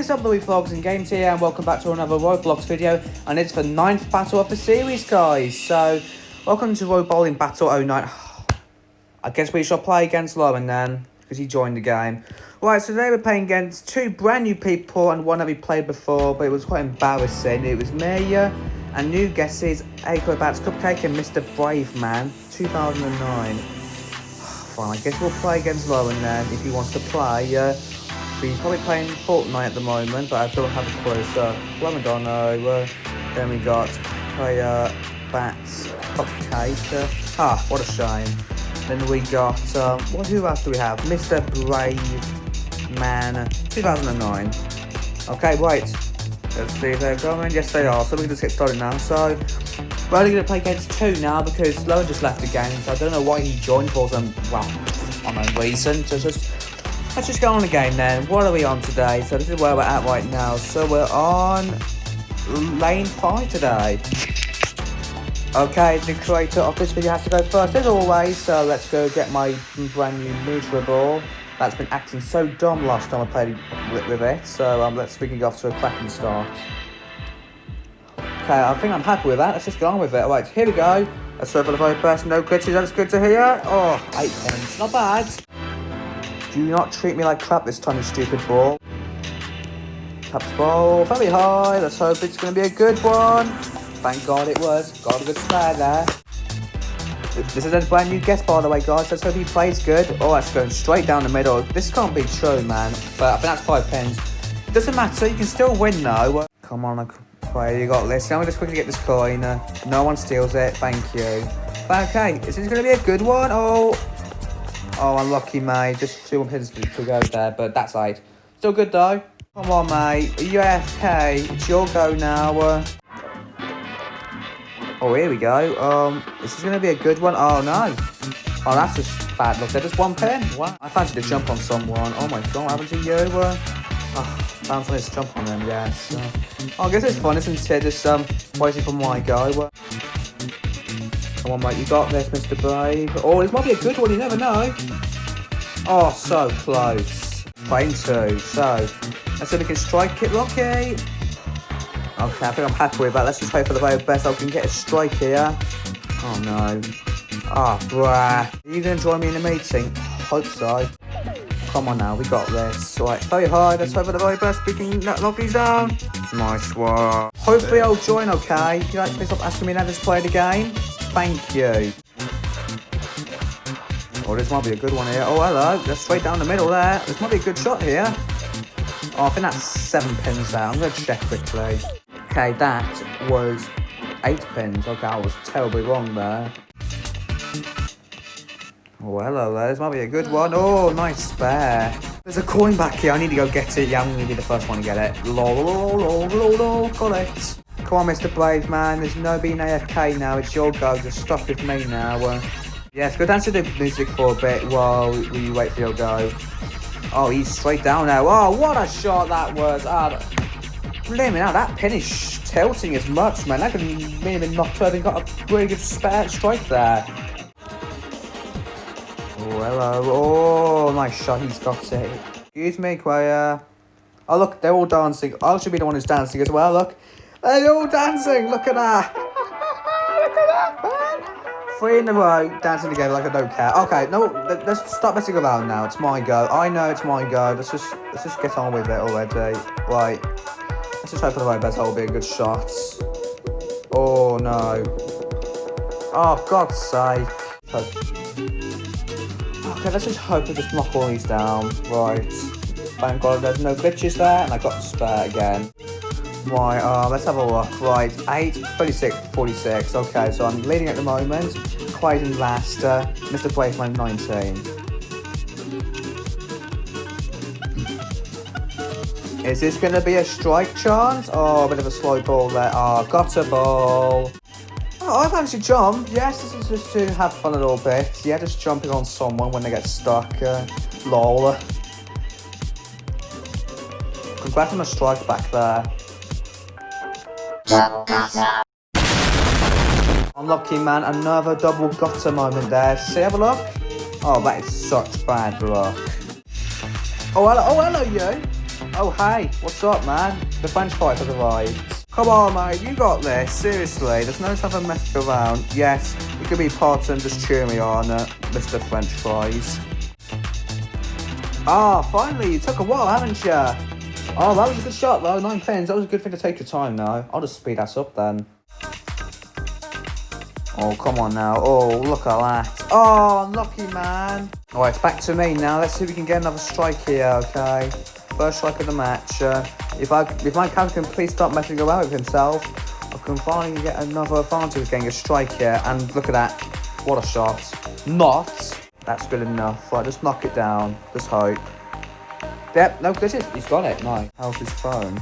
is up, Louis Vlogs and Games here, and welcome back to another Roblox video, and it's the 9th battle of the series, guys. So, welcome to RoBowling Battle 09. I guess we shall play against Lauren then, because he joined the game. Right, so today we're playing against two brand new people and one that we played before, but it was quite embarrassing. It was me and new guesses, Aquabatscupcake and MrBraveMan2009. Fine, I guess we'll play against Lauren then, if he wants to play. He's probably playing Fortnite at the moment, but I don't have a clue. So, Lamidano, then we got Aquabatscupcake. What a shame. Then we got, who else do we have? MrBraveMan2009. Okay, right. Let's see if they're going. Yes, they are. So we can just get started now. So, we're only going to play against two now because Lauren just left the game. So I don't know why he joined for some, well, unknown reason. So let's just go on the game then. What are we on today? So this is where we're at right now. So we're on lane 5 today. Okay, the creator of this video has to go first as always. So let's go get my brand new miserable. That's been acting so dumb last time I played with it. So we can go off to a cracking start. Okay, I think I'm happy with that. Let's just go on with it. Alright, here we go. Let's go for the very best. No glitches. That's good to hear. Oh, 8 pins. Not bad. Do not treat me like crap this time, you stupid ball. Taps ball, very high. Let's hope it's going to be a good one. Thank God it was. Got a good spare there. This is a brand new guest, by the way, guys. Let's hope he plays good. Oh, that's going straight down the middle. This can't be true, man. But I think that's 5 pins. It doesn't matter. You can still win, though. Come on, Aquabatscupcake. You got this. Let me just quickly get this coin. No one steals it. Thank you. But okay, is this going to be a good one? Oh, unlucky, mate. Just 2 pins to go there, but that's 8. Still good, though. Come on, mate. Are you AFK? It's your go now. Oh, here we go. This is going to be a good one. Oh, no. Oh, that's just bad luck. They're just 1 pin. Wow. I fancy to jump on someone. Oh, my God. What happened to you? Bounce on this, jump on them, yes. I guess it's fun, isn't it? Just waiting for my guy. Come on, mate, you got this, Mr. Brave. Oh, this might be a good one, you never know. Oh, so close. Playing 2, so let's see if we can strike it, Rocky. Okay, I think I'm happy with that. Let's just hope for the very best I can get a strike here. Oh, no. Bruh. Are you going to join me in a meeting? Hope so. Come on now, we got this. Right, very high. Let's hope for the very best we can knock these down. Nice one. Hopefully I'll join, okay? You like, please stop asking me now to play the game. Thank you. Oh, this might be a good one here. Oh, hello. That's straight down the middle there. This might be a good shot here. Oh, I think that's 7 pins there. I'm going to check quickly. Okay, that was 8 pins. Okay, I was terribly wrong there. Oh, hello there. This might be a good one. Oh, nice spare. There's a coin back here. I need to go get it. Yeah, I'm going to be the first one to get it. Lol. Got it. Come on, Mr. Brave Man. There's no being AFK now. It's your go. Just stop with me now. Yes, go dance to the music for a bit while you wait for your go. Oh, he's straight down now. Oh, what a shot that was. Blimey, now that pin is tilting as much, man. That could mean him not to have got a really good spare strike there. Oh, hello. Oh, nice shot. He's got it. Excuse me, Quaya. Oh, look, they're all dancing. I should be the one who's dancing as well, look. They're all dancing. Look at that. Look at that, man. 3 in a row, dancing together like I don't care. Okay, no, let's stop messing around now. It's my go. I know it's my go. Let's just get on with it already. Right. Let's just hope for the very best. That will be a good shot. Oh, no. Oh, God's sake. Okay, let's just hope we just knock all these down. Right. Thank God there's no glitches there, and I got the spare again. Right, let's have a look. Right, 8, 36, 46. Okay, so I'm leading at the moment. Quite in last, MrBraveMan2009. Is this going to be a strike chance? Oh, a bit of a slow ball there. Oh, got a ball. Oh, I've actually jumped. Yes, this is just to have fun a little bit. Yeah, just jumping on someone when they get stuck. Lol. Congrats on a strike back there. Unlucky, man. Another double gutter moment there. See, have a look. Oh, that is such bad luck. Oh, hello you. Oh, hey, what's up, man? The French fries have arrived. Come on, mate, you got this. Seriously, there's no time for messing around. Yes, you could be part and just cheer me on, Mr. French fries. Ah, finally, you took a while, haven't you? Oh, that was a good shot, though. 9 pins. That was a good thing to take your time, though. I'll just speed that up, then. Oh, come on now. Oh, look at that. Oh, unlucky, man. All right, it's back to me now. Let's see if we can get another strike here, okay? First strike of the match. If my character can please stop messing around with himself, I can finally get another advantage getting a strike here. And look at that. What a shot. Not. That's good enough. Right, just knock it down. Just hope. Yep, no, he's got it. No. How's his phone?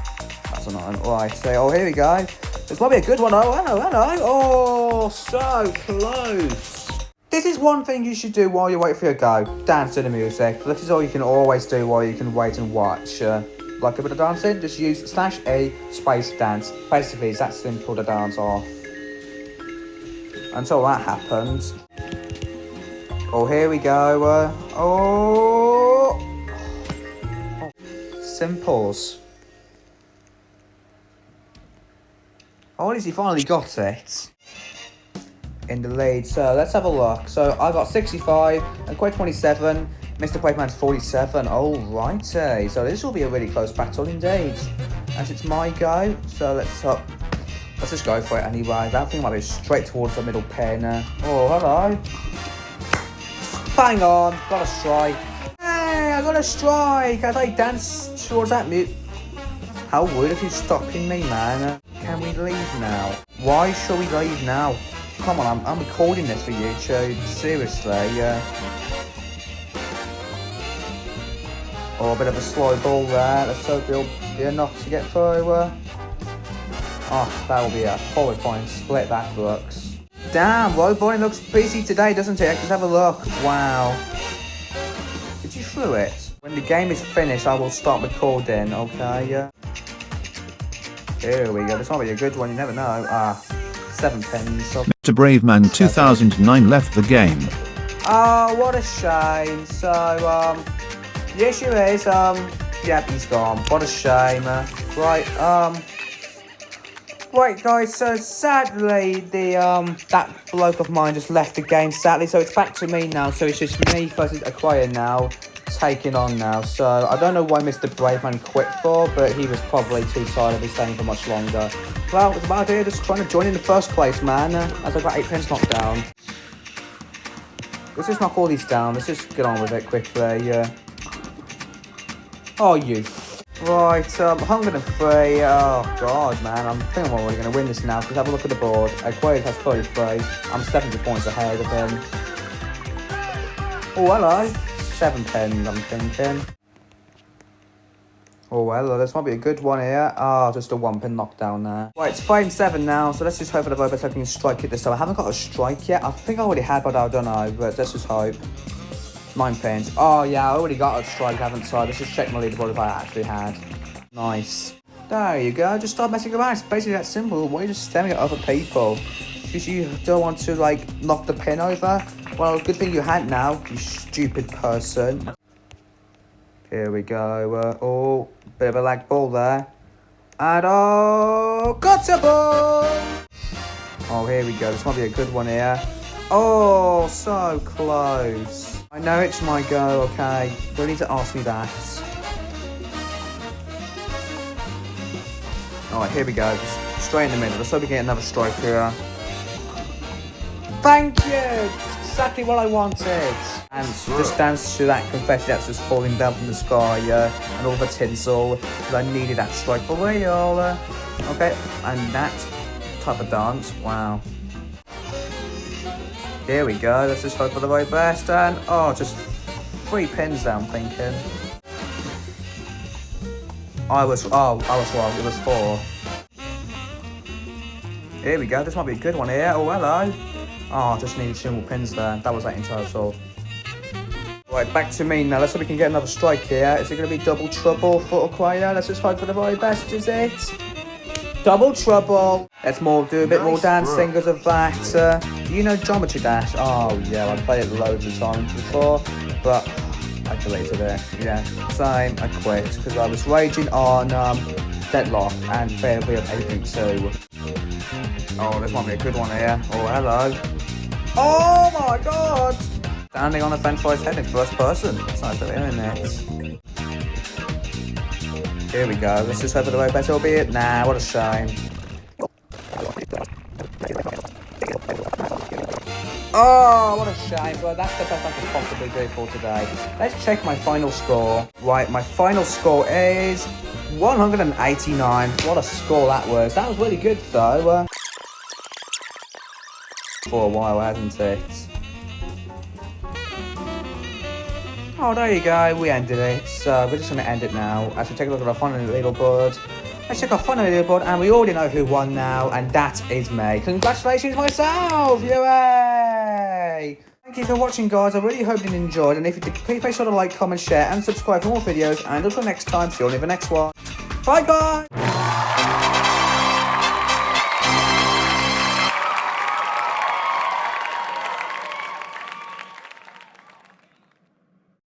That's annoying. Right, so, oh, here we go. This might be a good one. Oh, hello. Oh, so close. This is one thing you should do while you wait for your go. Dance to the music. This is all you can always do while you can wait and watch. Like a bit of dancing, just use /A space dance. Basically, it's that simple to dance off. Until that happens. Oh, here we go. Simples. Oh, at least he finally got it. In the lead. So let's have a look. So I got 65 and Quay 27. MrBraveMan's 47. Alrighty. So this will be a really close battle indeed. As it's my go. So let's just go for it anyway. That thing might be straight towards the middle pin. Oh, hello. Bang on. Got a strike. Hey, I got a strike. As I dance towards that mute. How rude of you stopping me, man. Can we leave now? Why should we leave now? Come on, I'm recording this for YouTube. Seriously, Oh, a bit of a slow ball there. Let's hope it'll be enough to get through. Oh, that will be a horrifying split, that looks. Damn, RoBowling looks busy today, doesn't it? Let's have a look. Wow. Did you through it? When the game is finished, I will start recording, okay? Here we go. This might be a good one, you never know. 7 pins. MrBraveMan2009 left the game. Oh, what a shame. So, the issue is, yep, he's gone. What a shame. Right, right, guys, so sadly, that bloke of mine just left the game, sadly, so it's back to me now, so it's just me versus Aquabatscupcake now, taking on now, so I don't know why MrBraveMan quit for, but he was probably too tired of me staying for much longer. Well, it's about here, just trying to join in the first place, man, as I got 8 pins knocked down. Let's just knock all these down, let's just get on with it quickly, Oh, you. Right, 103. Oh, God, man. I think I'm already going to win this now, because have a look at the board. Aquarius has 33. I'm 70 points ahead of him. Oh, hello. 7 pins, I'm thinking. Oh, hello. This might be a good one here. Oh, just a 1 pin knockdown there. Right, it's 5 and 7 now, so let's just hope for the RoBowling can strike it this time. I haven't got a strike yet. I think I already had, but I don't know. But let's just hope. 9 pins. Oh, yeah, I already got a strike, haven't I? Let's just check my leaderboard if I actually had. Nice. There you go. Just stop messing around. It's basically that simple. Why are you just staring at other people? Because you don't want to, like, knock the pin over? Well, good thing you had now, you stupid person. Here we go. Oh, bit of a lag ball there. And oh, got a ball! Oh, here we go. This might be a good one here. Oh, so close. I know it's my go, okay? You don't need to ask me that. Alright, here we go. Just straight in the middle. Let's hope we get another strike here. Thank you! That's exactly what I wanted. And just dance to that confetti that's just falling down from the sky, and all the tinsel. Because I needed that strike for real. Okay, and that type of dance. Wow. Here we go, let's just hope for the very best, and oh, just 3 pins down, thinking. I was wrong, it was 4. Here we go, this might be a good one here. Oh, hello. Oh, just needed 2 more pins there, that was 8 in total. Right, back to me now, let's hope we can get another strike here. Is it going to be double trouble for Aquabatscupcake? Let's just hope for the very best, is it? Double trouble. Let's do a bit more dancing because of that. You know Geometry Dash? Oh yeah, I've played it loads of times before, but I deleted it. Yeah, same. I quit because I was raging on Deadlock and failed of 8.2. Oh, this might be a good one here. Oh, hello. Oh my god! Standing on a fence for his head in first person. That's nice of him, isn't it? Here we go. Let's just hope for the way better will be it. Nah, what a shame. Oh, what a shame, but that's the best I could possibly do for today. Let's check my final score. Right, my final score is 189. What a score that was. That was really good, though. For a while, hasn't it? Oh, there you go. We ended it. So we're just going to end it now. As we take a look at our final leaderboard. Let's check our final leaderboard, and we already know who won now, and that is me. Congratulations myself! Yay! Thank you for watching, guys. I really hope you enjoyed, and if you did, please make sure to like, comment, share, and subscribe for more videos. And until next time, see you on the next one. Bye, guys!